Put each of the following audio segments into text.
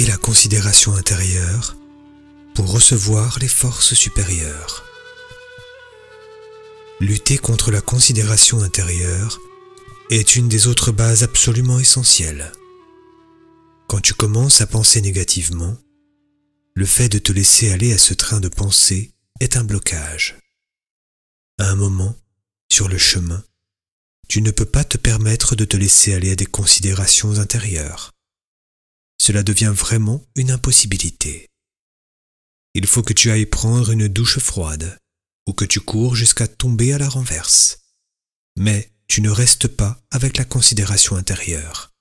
la considération intérieure pour recevoir les forces supérieures. Lutter contre la considération intérieure est une des autres bases absolument essentielles. Quand tu commences à penser négativement, le fait de te laisser aller à ce train de pensée est un blocage. À un moment, sur le chemin, tu ne peux pas te permettre de te laisser aller à des considérations intérieures. Cela devient vraiment une impossibilité. Il faut que tu ailles prendre une douche froide ou que tu cours jusqu'à tomber à la renverse. Mais tu ne restes pas avec la considération intérieure.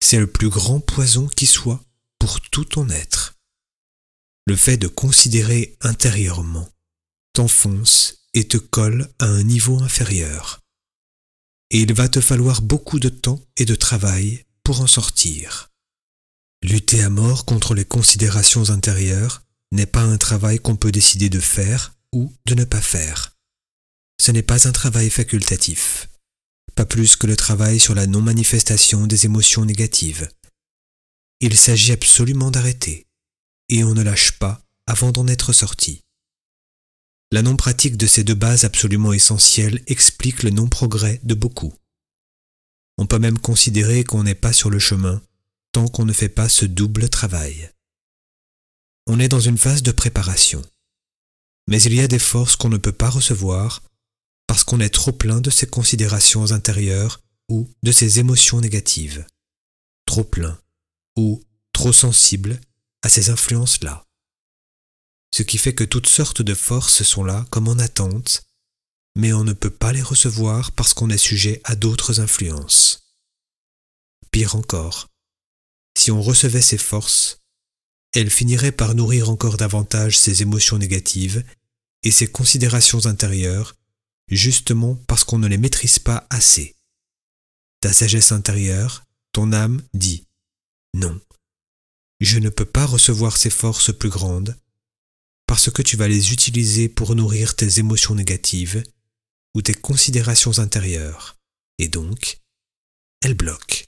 C'est le plus grand poison qui soit pour tout ton être. Le fait de considérer intérieurement t'enfonce et te colle à un niveau inférieur. Et il va te falloir beaucoup de temps et de travail pour en sortir. Lutter à mort contre les considérations intérieures n'est pas un travail qu'on peut décider de faire ou de ne pas faire. Ce n'est pas un travail facultatif, pas plus que le travail sur la non-manifestation des émotions négatives. Il s'agit absolument d'arrêter, et on ne lâche pas avant d'en être sorti. La non-pratique de ces deux bases absolument essentielles explique le non-progrès de beaucoup. On peut même considérer qu'on n'est pas sur le chemin tant qu'on ne fait pas ce double travail. On est dans une phase de préparation, mais il y a des forces qu'on ne peut pas recevoir parce qu'on est trop plein de ces considérations intérieures ou de ces émotions négatives, trop plein ou trop sensible à ces influences-là. Ce qui fait que toutes sortes de forces sont là comme en attente, mais on ne peut pas les recevoir parce qu'on est sujet à d'autres influences. Pire encore, si on recevait ces forces, elles finiraient par nourrir encore davantage ces émotions négatives et ces considérations intérieures, justement parce qu'on ne les maîtrise pas assez. Ta sagesse intérieure, ton âme dit « Non, je ne peux pas recevoir ces forces plus grandes parce que tu vas les utiliser pour nourrir tes émotions négatives ou tes considérations intérieures, et donc, elles bloquent. »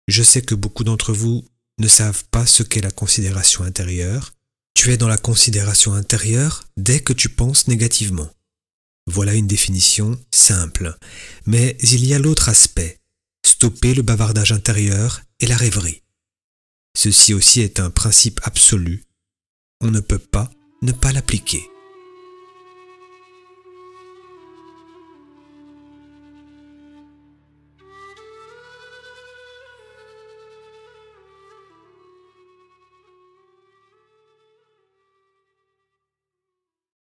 Je sais que beaucoup d'entre vous ne savent pas ce qu'est la considération intérieure. Tu es dans la considération intérieure dès que tu penses négativement. Voilà une définition simple, mais il y a l'autre aspect, stopper le bavardage intérieur et la rêverie. Ceci aussi est un principe absolu. On ne peut pas ne pas l'appliquer.